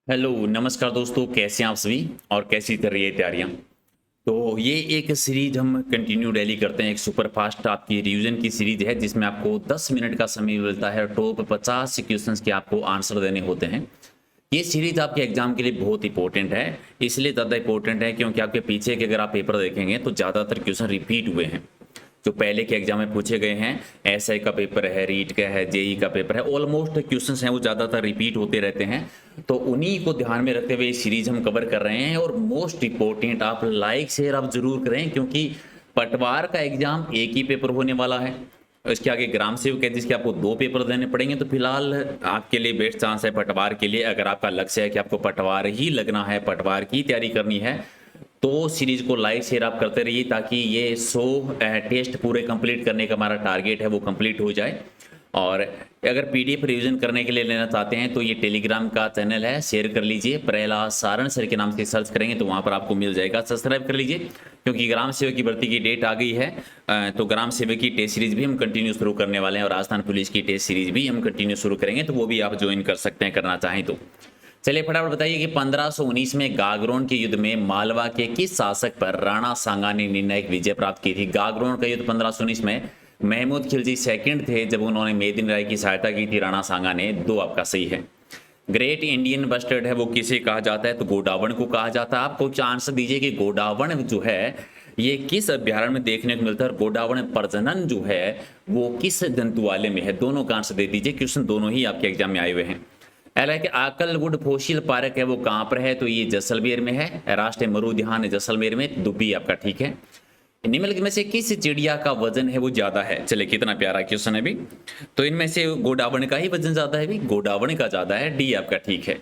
Hello नमस्कार दोस्तों, कैसे हैं आप सभी और कैसी चल रही है तैयारियां। तो ये एक सीरीज हम कंटिन्यू डेली करते हैं। एक सुपर फास्ट आपकी रिवीजन की सीरीज है जिसमें आपको 10 मिनट का समय मिलता है। टॉप 50 क्वेश्चंस के आपको आंसर देने होते हैं। ये सीरीज आपके एग्जाम के लिए बहुत इंपॉर्टेंट है। इसलिए ज़्यादा इंपॉर्टेंट है क्योंकि आपके पीछे के अगर आप पेपर देखेंगे तो ज़्यादातर क्वेश्चन रिपीट हुए हैं जो पहले के एग्जाम में पूछे गए हैं। एसआई का पेपर है, रीट का है, जेई का पेपर है, ऑलमोस्ट क्वेश्चंस हैं वो ज़्यादातर रिपीट होते रहते हैं। तो उन्हीं को ध्यान में रखते हुए सीरीज हम कवर कर रहे हैं। और मोस्ट इंपॉर्टेंट, आप लाइक शेयर आप जरूर करें क्योंकि पटवार का एग्जाम एक ही पेपर होने वाला है। इसके आगे ग्राम सेवक है जिसके आपको 2 पेपर देने पड़ेंगे। तो फिलहाल आपके लिए बेस्ट चांस है पटवार के लिए। अगर आपका लक्ष्य है कि आपको पटवार ही लगना है, पटवार की तैयारी करनी है, तो सीरीज को लाइक शेयर आप करते रहिए ताकि ये 100 टेस्ट पूरे कंप्लीट करने का हमारा टारगेट है वो कंप्लीट हो जाए। और अगर पीडीएफ रिवीजन करने के लिए लेना चाहते हैं तो ये टेलीग्राम का चैनल है, शेयर कर लीजिए। प्रहलाद सारण सर के नाम से सर्च करेंगे तो वहाँ पर आपको मिल जाएगा। सब्सक्राइब कर लीजिए क्योंकि ग्राम सेवक की भर्ती की डेट आ गई है। तो ग्राम सेवक की टेस्ट सीरीज भी हम कंटिन्यू शुरू करने वाले हैं और राजस्थान पुलिस की टेस्ट सीरीज भी हम कंटिन्यू शुरू करेंगे, तो वो भी आप ज्वाइन कर सकते हैं करना चाहें तो। चलिए फटाफट बताइए कि 1519 में गागरोन के युद्ध में मालवा के किस शासक पर राणा सांगा ने निर्णायक विजय प्राप्त की थी। गागरोन का युद्ध 1519 में महमूद खिलजी सेकंड थे जब उन्होंने मेदिन राय की सहायता की थी राणा सांगा ने। 2 आपका सही है। ग्रेट इंडियन बस्टर्ड है वो किसे कहा जाता है, तो गोडावण को कहा जाता है। आपको आंसर दीजिए कि गोडावण जो है ये किस अभ्यारण्य में देखने को मिलता है और गोडावण प्रजनन जो है वो किस जंतुआलय में है। दोनों का आंसर दे दीजिए, क्वेश्चन दोनों ही आपके एग्जाम में आए हुए हैं। हालांकि आकलवुड फोसिल पार्क है वो कहाँ पर है, तो ये जैसलमेर में है। राष्ट्रीय मरु उद्यान जैसलमेर में, दुबी आपका ठीक है। निम्नलिखित में से किस चिड़िया का वजन है वो ज्यादा है। चलिए कितना प्यारा क्वेश्चन है भी। तो इनमें से गोडावण का ही वजन ज्यादा है भी, गोडावण का ज्यादा है, डी आपका ठीक है।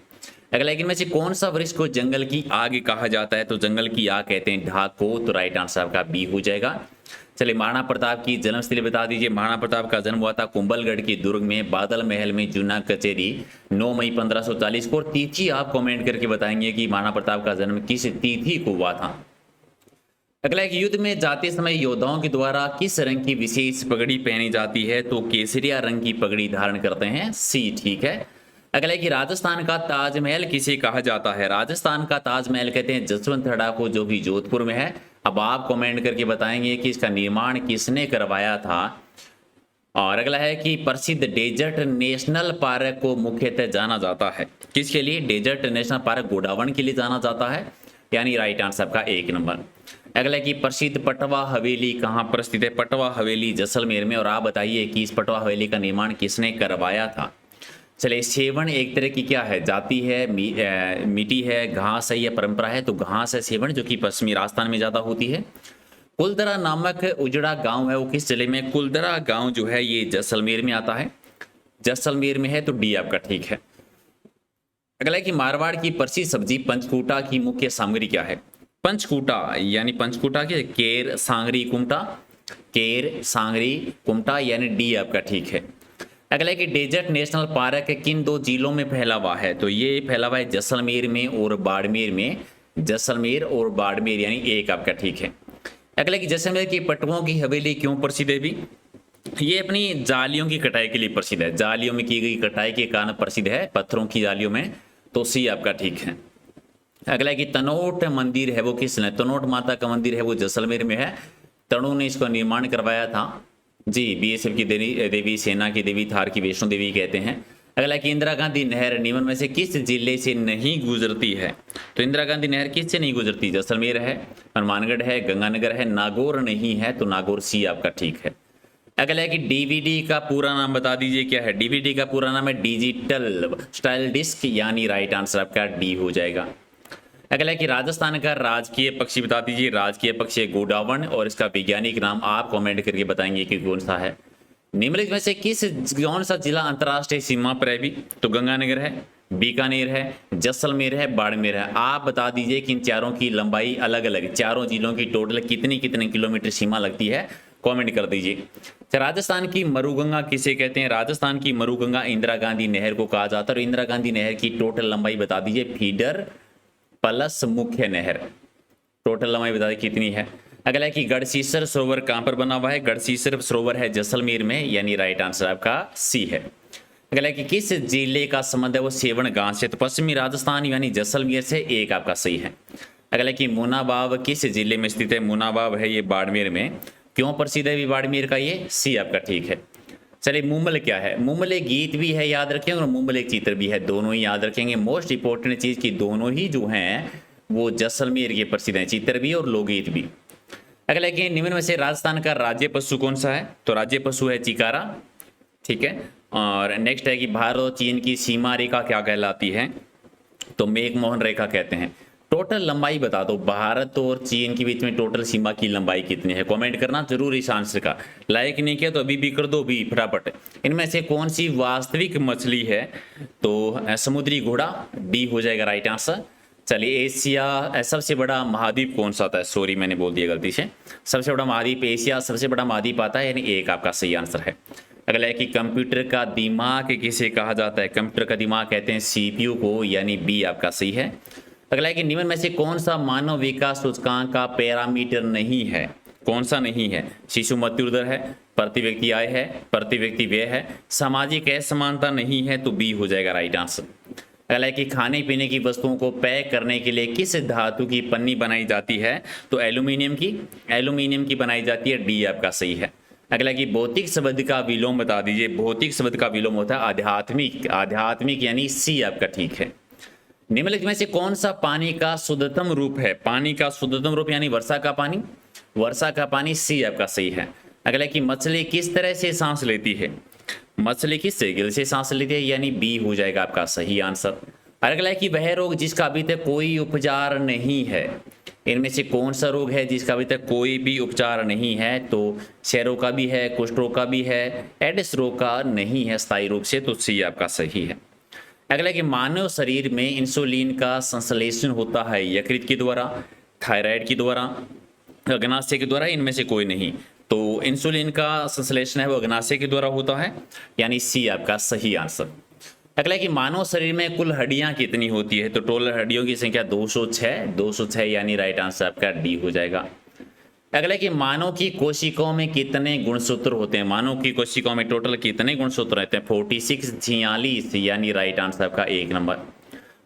अगला, इनमें से कौन सा वृक्ष को जंगल की आग कहा जाता है, तो जंगल की आग कहते हैं ढाक को, तो राइट आंसर आपका बी हो जाएगा। चलिए महाराणा प्रताप की जन्मस्थली बता दीजिए। महाराणा प्रताप का जन्म हुआ था कुंभलगढ़ के दुर्ग में, बादल महल में, जूना कचेरी, 9 मई 1540 को। और तिथि आप कमेंट करके बताएंगे कि महाराणा प्रताप का जन्म किस तिथि को हुआ था। अगला, एक युद्ध में जाते समय योद्धाओं के द्वारा किस रंग की विशेष पगड़ी पहनी जाती है, तो केसरिया रंग की पगड़ी धारण करते हैं, सी ठीक है। अगला, कि राजस्थान का ताजमहल किसे कहा जाता है। राजस्थान का ताजमहल कहते हैं जसवंतगढ़ को, जो कि जोधपुर में है। अब आप कमेंट करके बताएंगे कि इसका निर्माण किसने करवाया था। और अगला है कि प्रसिद्ध डेजर्ट नेशनल पार्क को मुख्यतः जाना जाता है किसके लिए। डेजर्ट नेशनल पार्क गोडावण के लिए जाना जाता है, यानी राइट आंसर का 1 नंबर। अगला कि प्रसिद्ध पटवा हवेली कहाँ पर स्थित है। पटवा हवेली जैसलमेर में। और आप बताइए कि इस पटवा हवेली का निर्माण किसने करवाया था। चलिए, सेवन एक तरह की क्या है, जाति है, मिट्टी है, घास है या परंपरा है, तो घास है सेवन, जो कि पश्चिमी राजस्थान में ज्यादा होती है। कुलदरा नामक उजड़ा गांव है वो किस जिले में। कुलदरा गांव जो है ये जैसलमेर में आता है, जैसलमेर में है, तो डी आपका ठीक है। अगला है कि मारवाड़ की प्रसिद्ध सब्जी पंचकूटा की मुख्य सामग्री क्या है। पंचकूटा यानी पंचकूटा के केर सांगरी कुमटा, केर सांगरी कुमटा, यानी डी आपका ठीक है। अगला है कि डेजर्ट नेशनल पार्क किन 2 जिलों में फैला हुआ है, तो ये फैला हुआ है जैसलमेर में और बाड़मेर में। जैसलमेर और बाड़मेर, यानी 1 आपका ठीक है। अगला कि जैसलमेर की पटुओं की हवेली क्यों प्रसिद्ध है भी। ये अपनी जालियों की कटाई के लिए प्रसिद्ध है, जालियों में की गई कटाई के कारण प्रसिद्ध है, पत्थरों की जालियों में, तो सी आपका ठीक है। अगला कि तनोट मंदिर है वो किसने, तनोट माता का मंदिर है वो जैसलमेर में है। तनु ने इसका निर्माण करवाया था जी। बीएसएफ की देवी, सेना की देवी, थार की वैष्णो देवी कहते हैं। अगला कि इंदिरा गांधी नहर निम्न में से किस जिले से नहीं गुजरती है, तो इंदिरा गांधी नहर किस से नहीं गुजरती। जैसलमेर है, हनुमानगढ़ है, गंगानगर है, नागौर नहीं है, तो नागौर सी आपका ठीक है। अगला है कि डीवीडी का पूरा नाम बता दीजिए क्या है। डीवीडी का पूरा नाम है डिजिटल स्टाइल डिस्क, यानी राइट आंसर आपका डी हो जाएगा। अगला है कि राजस्थान का राजकीय पक्षी बता दीजिए। राजकीय पक्षी है गोडावण और इसका वैज्ञानिक नाम आप कमेंट करके बताएंगे कि कौन सा है। निम्नलिखित में से कौन सा जिला अंतर्राष्ट्रीय सीमा पर है भी, तो गंगानगर है, बीकानेर है, जैसलमेर है, बाड़मेर है। आप बता दीजिए कि इन चारों की लंबाई अलग अलग, चारों जिलों की टोटल कितनी कितने किलोमीटर सीमा लगती है, कमेंट कर दीजिए। राजस्थान की मरुगंगा किसे कहते हैं। राजस्थान की मरुगंगा इंदिरा गांधी नहर को कहा जाता है। और इंदिरा गांधी नहर की टोटल लंबाई बता दीजिए, फीडर प्लस मुख्य नहर, टोटल लंबाई बता दें कितनी है। अगला है कि गढ़सीसर सरोवर कहां पर बना हुआ है। गढ़सीसर सरोवर है जैसलमेर में, यानी राइट आंसर आपका सी है। अगला है कि किस जिले का संबंध है वो सेवन गांव से, तो पश्चिमी राजस्थान यानी जैसलमेर से, एक आपका सही है। अगला है कि मुनाबाव किस जिले में स्थित है, मुनाबाव है ये बाड़मेर में। क्यों प्रसिद्ध है भी बाड़मेर का, ये सी आपका ठीक है। चलिए मुम्बल क्या है, मुम्बल एक गीत भी है याद रखेंगे और मुम्बल एक चित्र भी है, दोनों ही याद रखेंगे। मोस्ट इंपॉर्टेंट चीज की दोनों ही जो हैं वो जैसलमेर के प्रसिद्ध हैं, चित्र भी और लोकगीत भी। अगला है कि निम्न में से राजस्थान का राज्य पशु कौन सा है, तो राज्य पशु है चिकारा, ठीक है। और नेक्स्ट है कि भारत और चीन की सीमा रेखा क्या कहलाती है, तो मेघमोहन रेखा कहते हैं। टोटल लंबाई बता दो, भारत और चीन के बीच में टोटल सीमा की लंबाई कितनी है, कमेंट करना जरूर इस आंसर का। लाइक नहीं किया तो अभी भी कर दो, भी फटाफट। इनमें से कौन सी वास्तविक मछली है, तो समुद्री घोड़ा, डी हो जाएगा राइट आंसर। चलिए एशिया सबसे बड़ा महाद्वीप कौन सा आता है, सॉरी मैंने बोल दिया गलती से, सबसे बड़ा महाद्वीप एशिया सबसे बड़ा महाद्वीप आता है, यानी एक आपका सही आंसर है। अगला है कि कंप्यूटर का दिमाग किसे कहा जाता है, कंप्यूटर का दिमाग कहते हैं सीपीयू को, यानी बी आपका सही है। अगला है कि निम्न में से कौन सा मानव विकास सूचकांक का पैरामीटर नहीं है, कौन सा नहीं है, शिशु मृत्यु दर है, प्रति व्यक्ति आय है, प्रति व्यक्ति व्यय है, सामाजिक असमानता नहीं है, तो बी हो जाएगा राइट आंसर। अगला है कि खाने पीने की वस्तुओं को पैक करने के लिए किस धातु की पन्नी बनाई जाती है, तो एल्यूमिनियम की बनाई जाती है, डी आपका सही है। अगला कि भौतिक शब्द का विलोम बता दीजिए, भौतिक शब्द का विलोम होता है आध्यात्मिक यानी सी आपका ठीक है। निम्नलिखित में से कौन सा पानी का शुद्धतम रूप है, पानी का शुद्धतम रूप यानी वर्षा का पानी, सी आपका सही है। अगला कि मछली किस तरह से सांस लेती है, मछली किस गिल से सांस लेती है, यानी बी हो जाएगा आपका सही आंसर। अगला है कि वह रोग जिसका अभी तक कोई उपचार नहीं है, इनमें से कौन सा रोग है जिसका अभी तक कोई भी उपचार नहीं है, तो क्षय रोग का भी है, कुष्ठ रोग का भी है, एडिस रोग का नहीं है स्थायी रूप से, तो सी आपका सही है। अगला कि मानव शरीर में इंसुलिन का संश्लेषण होता है यकृत के द्वारा, थायराइड के द्वारा, अग्नाशय के द्वारा, इनमें से कोई नहीं, तो इंसुलिन का संश्लेषण है वो अग्नाशय के द्वारा होता है, यानी सी आपका सही आंसर। अगला कि मानव शरीर में कुल हड्डियां कितनी होती है, तो टोटल हड्डियों की संख्या 206 यानी राइट आंसर आपका डी हो जाएगा। अगला कि मानव की कोशिकाओं में कितने गुणसूत्र होते हैं, मानव की कोशिकाओं में टोटल कितने गुणसूत्र रहते हैं, 46 यानी राइट आंसर आपका 1 नंबर।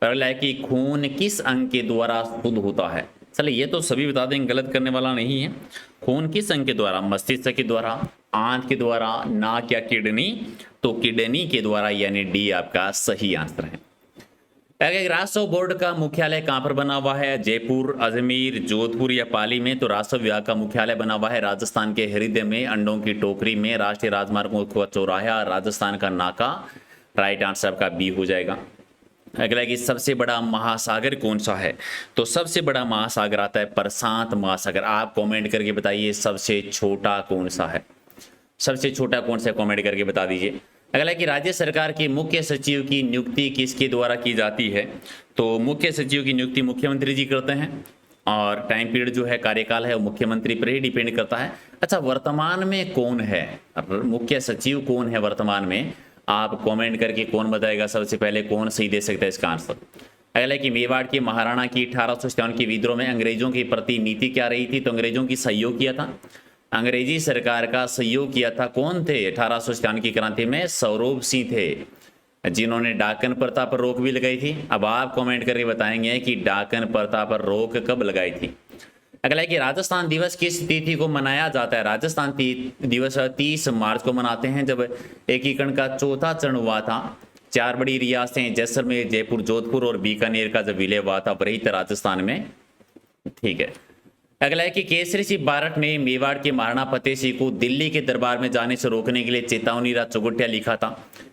अगला है कि खून किस अंग के द्वारा शुद्ध होता है, चलिए ये तो सभी बता देंगे, गलत करने वाला नहीं है। खून किस अंग के द्वारा, मस्तिष्क के द्वारा, आंत के द्वारा, नाक या किडनी, तो किडनी के द्वारा, यानी डी आपका सही आंसर है। राजस्व बोर्ड का मुख्यालय कहाँ पर बना हुआ है, जयपुर, अजमेर, जोधपुर या पाली में, तो राजस्व विभाग का मुख्यालय बना हुआ है राजस्थान के हृदय में, अंडों की टोकरी में, राष्ट्रीय राजमार्गों का चौराहा, राजस्थान का नाका, राइट आंसर आपका बी हो जाएगा। अगला कि सबसे बड़ा महासागर कौन सा है, तो सबसे बड़ा महासागर आता है प्रशांत महासागर। आप कमेंट करके बताइए सबसे छोटा कौन सा है, सबसे छोटा कौन सा, कमेंट करके बता दीजिए। अगला कि राज्य सरकार के मुख्य सचिव की नियुक्ति किसके द्वारा की जाती है, तो मुख्य सचिव की नियुक्ति मुख्यमंत्री जी करते हैं, और टाइम पीरियड जो है, कार्यकाल है, वो मुख्यमंत्री पर ही डिपेंड करता है। अच्छा वर्तमान में कौन है मुख्य सचिव, कौन है वर्तमान में, आप कमेंट करके कौन बताएगा सबसे पहले, कौन सही दे सकता है इसका आंसर। अगला कि मेवाड़ के महाराणा की 1857 के विद्रोह में अंग्रेजों के प्रति नीति क्या रही थी, तो अंग्रेजों की सहयोग किया था, अंग्रेजी सरकार का सहयोग किया था, कौन थे 1857 की क्रांति में, सौरभ सिंह थे, जिन्होंने डाकन प्रथा पर रोक भी लगाई थी। अब आप कमेंट करके बताएंगे कि डाकन प्रथा पर रोक कब लगाई थी। अगला है कि राजस्थान दिवस किस तिथि को मनाया जाता है, राजस्थान दिवस 30 मार्च को मनाते हैं, जब एकीकरण का चौथा चरण हुआ था। 4 बड़ी रियासतें जैसलमेर, जयपुर, जोधपुर और बीकानेर का जब विलय हुआ था वही था राजस्थान में, ठीक है। अगला है कि केसरी सिंह बारट ने मेवाड़ के महाराणा फतेह सिंह को दिल्ली के दरबार में जाने से रोकने के लिए चेतावनी राज चौगटिया लिखा था,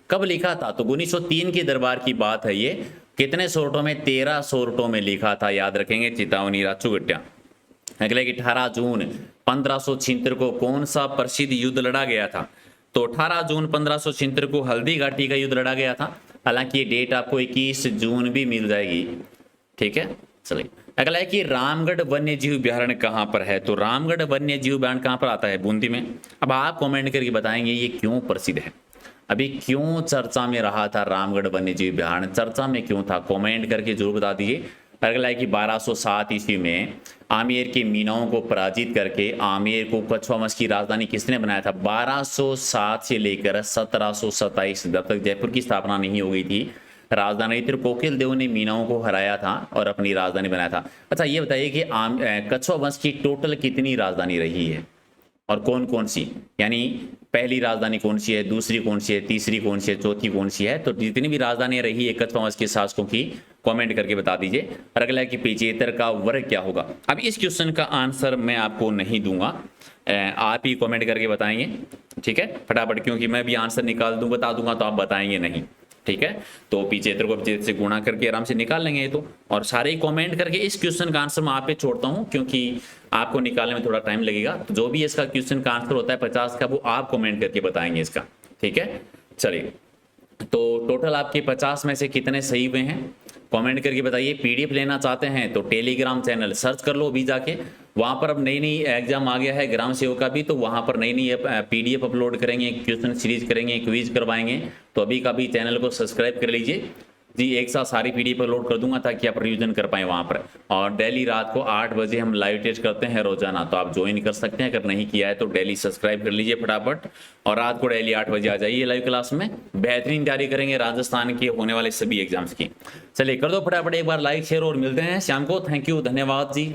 कब लिखा था, तो 1903 के दरबार की बात है ये। कितने सोर्टों में, 13 सोर्टों में लिखा था, याद रखेंगे चेतावनी राज चौगटिया। अगले कि 18 जून 1576 को कौन सा प्रसिद्ध युद्ध लड़ा गया था, तो 18 जून 1576 को हल्दी घाटी का युद्ध लड़ा गया था, हालांकि ये डेट आपको 21 जून भी मिल जाएगी, ठीक है। चलिए अगला है कि रामगढ़ वन्य जीव अभ्यारण्य कहाँ पर है, तो रामगढ़ वन्य जीव अभ्यारण्य कहाँ पर आता है, बूंदी में। अब आप कमेंट करके बताएंगे ये क्यों प्रसिद्ध है, अभी क्यों चर्चा में रहा था रामगढ़ वन्य जीव अभ्यारण्य, चर्चा में क्यों था, कमेंट करके जरूर बता दीजिए। अगला है कि 1207 ईस्वी में आमेर के मीनाओं को पराजित करके आमेर को कछुआ वंश की राजधानी किसने बनाया था? 1207 से लेकर 1727 जब तक जयपुर की स्थापना नहीं हो गई थी, राजधानी त्रिकोकिल देव ने मीनाओं को हराया था और अपनी राजधानी बनाया था। अच्छा ये बताइए कि कछुआ वंश की टोटल कितनी राजधानी रही है और कौन कौन सी, यानी पहली राजधानी कौन सी है, दूसरी कौन सी है, तीसरी कौन सी है, चौथी कौन सी है? तो जितनी भी राजधानियां रही है कछुआ वंश के शासकों की, कमेंट करके बता दीजिए। और अगला है कि पिचेतर का वर्ग क्या होगा? अब इस क्वेश्चन का आंसर मैं आपको नहीं दूंगा, आप ही कमेंट करके बताएंगे, ठीक है, फटाफट, क्योंकि मैं भी आंसर निकाल दूं बता दूंगा तो आप बताएंगे नहीं, ठीक है। तो पिचेतर को पिचेतर से गुणा करके आराम से निकाल लेंगे ये तो, और सारे ही कमेंट करके इस क्वेश्चन का आंसर मैं आप पे छोड़ता हूं क्योंकि आपको निकालने में थोड़ा टाइम लगेगा। तो जो भी इसका क्वेश्चन का आंसर होता है 50 का, वो आप कमेंट करके बताएंगे इसका, ठीक है। चलिए, तो टोटल आपके 50 में से कितने सही हुए हैं कमेंट करके बताइए। पीडीएफ लेना चाहते हैं तो टेलीग्राम चैनल सर्च कर लो अभी जाके, वहाँ पर अब नई नई एग्जाम आ गया है ग्राम सेवक का भी, तो वहाँ पर नई नई पीडीएफ अपलोड करेंगे, क्वेश्चन सीरीज करेंगे, क्विज करवाएंगे, तो अभी का भी चैनल को सब्सक्राइब कर लीजिए जी। एक साथ सारी पीडीएफ अपलोड कर दूंगा ताकि आप रिवीजन कर पाएँ वहाँ पर। और डेली रात को 8 बजे हम लाइव टेस्ट करते हैं रोजाना, तो आप ज्वाइन कर सकते हैं। अगर नहीं किया है तो डेली सब्सक्राइब कर लीजिए फटाफट, और रात को डेली 8 बजे आ जाइए लाइव क्लास में। बेहतरीन तैयारी करेंगे राजस्थान के होने वाले सभी एग्जाम्स की। चलिए कर दो फटाफट एक बार लाइक शेयर, और मिलते हैं शाम को। थैंक यू, धन्यवाद जी।